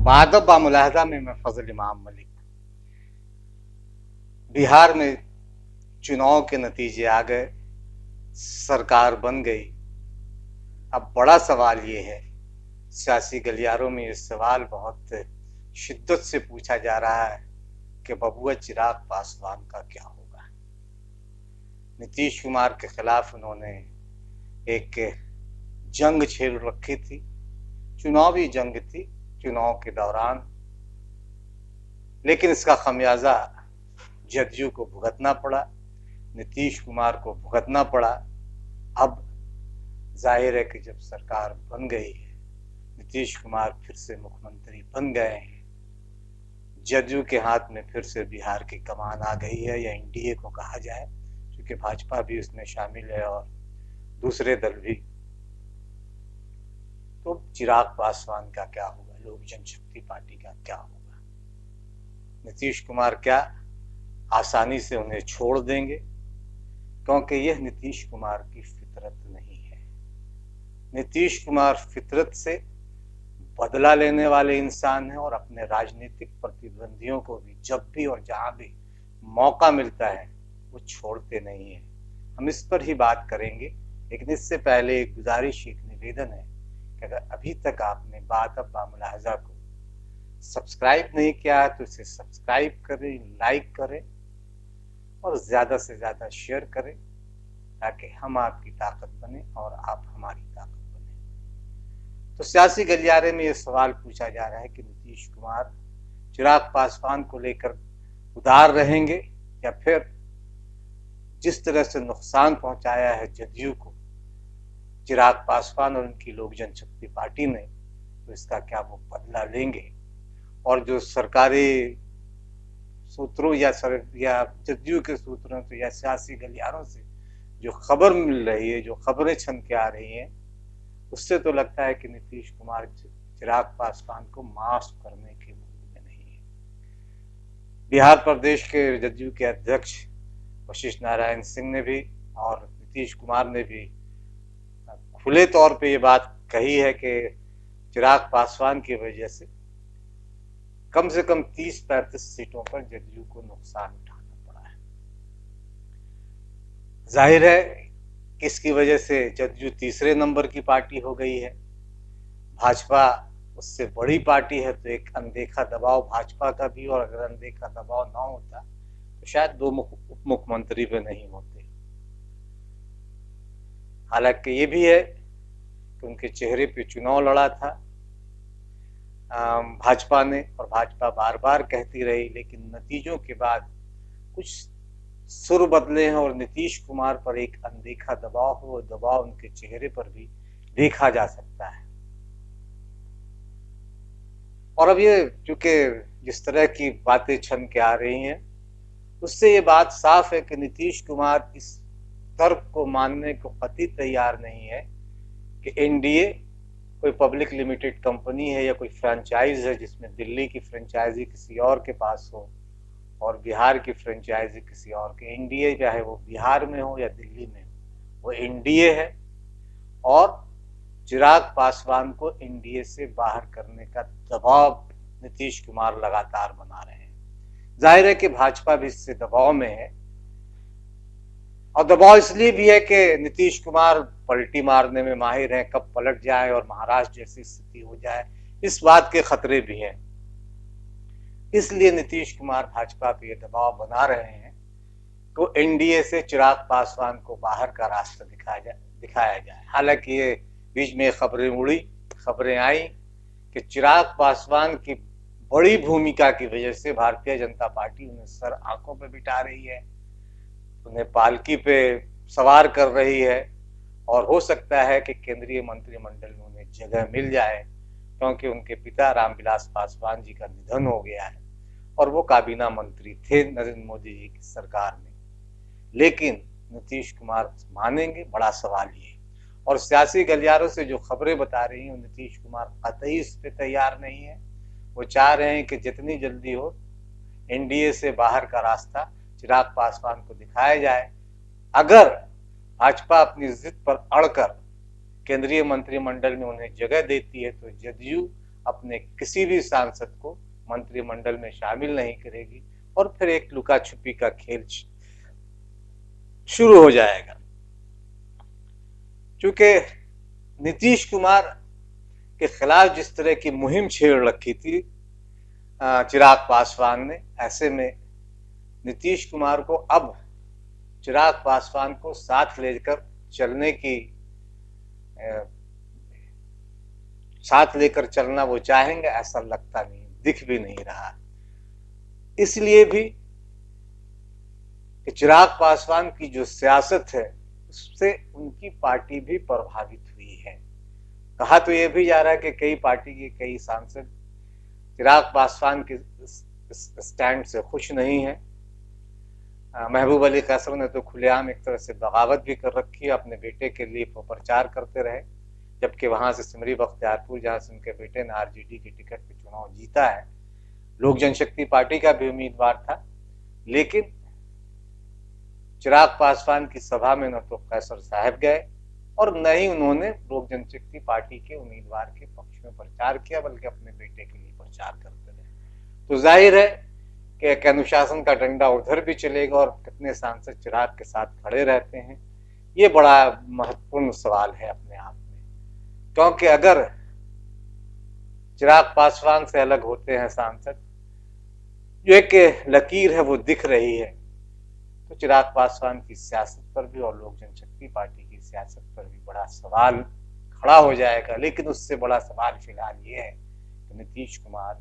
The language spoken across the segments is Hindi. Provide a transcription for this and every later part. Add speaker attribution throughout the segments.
Speaker 1: बादब बामुलाहजा में मैं फजल इमाम मलिक। बिहार में चुनाव के नतीजे आ गए, सरकार बन गई। अब बड़ा सवाल ये है, सियासी गलियारों में ये सवाल बहुत शिद्दत से पूछा जा रहा है कि बबुआ चिराग पासवान का क्या होगा। नीतीश कुमार के खिलाफ उन्होंने एक जंग छेड़ रखी थी, चुनावी जंग थी चुनाव के दौरान, लेकिन इसका खमियाजा जदयू को भुगतना पड़ा, नीतीश कुमार को भुगतना पड़ा। अब जाहिर है कि जब सरकार बन गई है, नीतीश कुमार फिर से मुख्यमंत्री बन गए हैं, जदयू के हाथ में फिर से बिहार की कमान आ गई है, या एनडीए को कहा जाए, क्योंकि भाजपा भी उसमें शामिल है और दूसरे दल भी। तो चिराग पासवान का क्या होगा, लोक जनशक्ति पार्टी का क्या होगा? नीतीश कुमार क्या आसानी से उन्हें छोड़ देंगे? क्योंकि यह नीतीश कुमार की फितरत नहीं है। नीतीश कुमार फितरत से बदला लेने वाले इंसान हैं और अपने राजनीतिक प्रतिद्वंदियों को भी जब भी और जहां भी मौका मिलता है वो छोड़ते नहीं है। हम इस पर ही बात करेंगे, लेकिन इससे पहले एक गुजारिश, एक निवेदन है कि अगर अभी तक आपने बादब बामुलाहजा को सब्सक्राइब नहीं किया है तो इसे सब्सक्राइब करें, लाइक करें और ज्यादा से ज्यादा शेयर करें, ताकि हम आपकी ताकत बने और आप हमारी ताकत बने। तो सियासी गलियारे में यह सवाल पूछा जा रहा है कि नीतीश कुमार चिराग पासवान को लेकर उदार रहेंगे, या फिर जिस तरह से नुकसान पहुंचाया है जदयू को चिराग पासवान और उनकी लोक जनशक्ति पार्टी ने, तो इसका क्या वो बदला लेंगे? और जो सरकारी सूत्रों या जदयू के सूत्रों से या सियासी गलियारों से जो खबर मिल रही है, जो खबरें छन के आ रही हैं, उससे तो लगता है कि नीतीश कुमार चिराग पासवान को माफ करने के मूड में नहीं है। बिहार प्रदेश के जदयू के अध्यक्ष वशिष्ठ नारायण सिंह ने भी और नीतीश कुमार ने भी खुले तौर पे ये बात कही है कि चिराग पासवान की वजह से कम से कम 30-35 सीटों पर जदयू को नुकसान उठाना पड़ा है। जाहिर है कि इसकी वजह से जदयू तीसरे नंबर की पार्टी हो गई है, भाजपा उससे बड़ी पार्टी है, तो एक अनदेखा दबाव भाजपा का भी, और अगर अनदेखा दबाव ना होता तो शायद दो उप मुख्यमंत्री भी नहीं होते। हालांकि ये भी है कि उनके चेहरे पे चुनाव लड़ा था भाजपा ने, और भाजपा बार बार कहती रही, लेकिन नतीजों के बाद कुछ सुर बदले हैं और नीतीश कुमार पर एक अनदेखा दबाव हो, वो दबाव उनके चेहरे पर भी देखा जा सकता है। और अब ये चूंकि जिस तरह की बातें छन के आ रही हैं, उससे ये बात साफ है कि नीतीश कुमार इस तर्क को मानने को कतई तैयार नहीं है कि एनडीए कोई पब्लिक लिमिटेड कंपनी है या कोई फ्रेंचाइज है जिसमें दिल्ली की फ्रेंचाइजी किसी और के पास हो और बिहार की फ्रेंचाइजी किसी और के। एनडीए चाहे वो बिहार में हो या दिल्ली में हो, वो एनडीए है, और चिराग पासवान को एनडीए से बाहर करने का दबाव नीतीश कुमार लगातार बना रहे हैं। जाहिर है कि भाजपा भी इससे दबाव में है, और दबाव इसलिए भी है कि नीतीश कुमार पलटी मारने में माहिर हैं, कब पलट जाए और महाराष्ट्र जैसी स्थिति हो जाए, इस बात के खतरे भी हैं। इसलिए नीतीश कुमार भाजपा पे ये दबाव बना रहे हैं तो एनडीए से चिराग पासवान को बाहर का रास्ता दिखाया जाए। हालांकि ये बीच में खबरें आई कि चिराग पासवान की बड़ी भूमिका की वजह से भारतीय जनता पार्टी उन्हें सर आंखों पे बिठा रही है, उन्हें पालकी पे सवार कर रही है, और हो सकता है कि केंद्रीय मंत्रिमंडल में उन्हें जगह मिल जाए, क्योंकि उनके पिता रामविलास पासवान जी का निधन हो गया है और वो काबीना मंत्री थे नरेंद्र मोदी जी की सरकार में। लेकिन नीतीश कुमार मानेंगे, बड़ा सवाल ये। और सियासी गलियारों से जो खबरें बता रही हैं, नीतीश कुमार कतई इस पे तैयार नहीं है। वो चाह रहे हैं कि जितनी जल्दी हो एनडीए से बाहर का रास्ता चिराग पासवान को दिखाया जाए। अगर भाजपा अपनी जिद पर अड़कर केंद्रीय मंत्रिमंडल में उन्हें जगह देती है तो जदयू अपने किसी भी सांसद को मंत्रिमंडल में शामिल नहीं करेगी और फिर एक लुका छुपी का खेल शुरू हो जाएगा। क्योंकि नीतीश कुमार के खिलाफ जिस तरह की मुहिम छेड़ रखी थी चिराग पासवान ने, ऐसे में नीतीश कुमार को अब चिराग पासवान को साथ लेकर चलने की साथ लेकर चलना वो चाहेंगे ऐसा लगता नहीं, दिख भी नहीं रहा। इसलिए भी कि चिराग पासवान की जो सियासत है उससे उनकी पार्टी भी प्रभावित हुई है। कहा तो यह भी जा रहा है कि कई पार्टी के कई सांसद चिराग पासवान के स्टैंड से खुश नहीं है। महबूब अली कैसर ने तो खुलेआम एक तरह से बगावत भी कर रखी है, अपने बेटे के लिए वो प्रचार करते रहे, जबकि वहां से सिमरी बख्तियारपुर जहां से उनके बेटे ने आरजेडी के टिकट पे चुनाव जीता है, लोक जनशक्ति पार्टी का भी उम्मीदवार था, लेकिन चिराग पासवान की सभा में न तो कैसर साहब गए और न ही उन्होंने लोक जनशक्ति पार्टी के उम्मीदवार के पक्ष में प्रचार किया, बल्कि अपने बेटे के लिए प्रचार करते रहे। तो जाहिर है कि एक अनुशासन का डंडा उधर भी चलेगा और कितने सांसद चिराग के साथ खड़े रहते हैं, ये बड़ा महत्वपूर्ण सवाल है अपने आप में। क्योंकि अगर चिराग पासवान से अलग होते हैं सांसद, जो एक लकीर है वो दिख रही है, तो चिराग पासवान की सियासत पर भी और लोक जनशक्ति पार्टी की सियासत पर भी बड़ा सवाल खड़ा हो जाएगा। लेकिन उससे बड़ा सवाल फिलहाल ये है कि नीतीश कुमार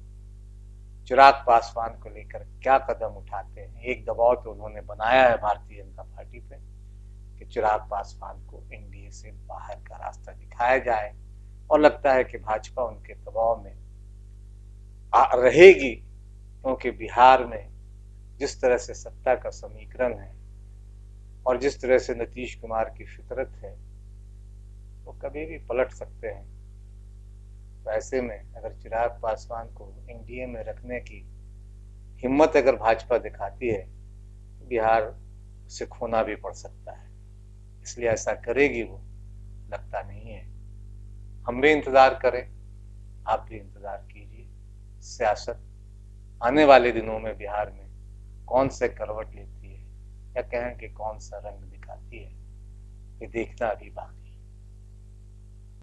Speaker 1: चिराग पासवान को लेकर क्या कदम उठाते हैं। एक दबाव तो उन्होंने बनाया है भारतीय जनता पार्टी पे कि चिराग पासवान को एनडीए से बाहर का रास्ता दिखाया जाए, और लगता है कि भाजपा उनके दबाव में रहेगी, क्योंकि बिहार में जिस तरह से सत्ता का समीकरण है और जिस तरह से नीतीश कुमार की फितरत है, वो कभी भी पलट सकते हैं। तो ऐसे में अगर चिराग पासवान को एनडीए में रखने की हिम्मत अगर भाजपा दिखाती है, तो बिहार से खोना भी पड़ सकता है। इसलिए ऐसा करेगी वो, लगता नहीं है। हम भी इंतजार करें, आप भी इंतजार कीजिए। सियासत आने वाले दिनों में बिहार में कौन से करवट लेती है, या कहें कि कौन सा रंग दिखाती है, ये देखना अभी बाकी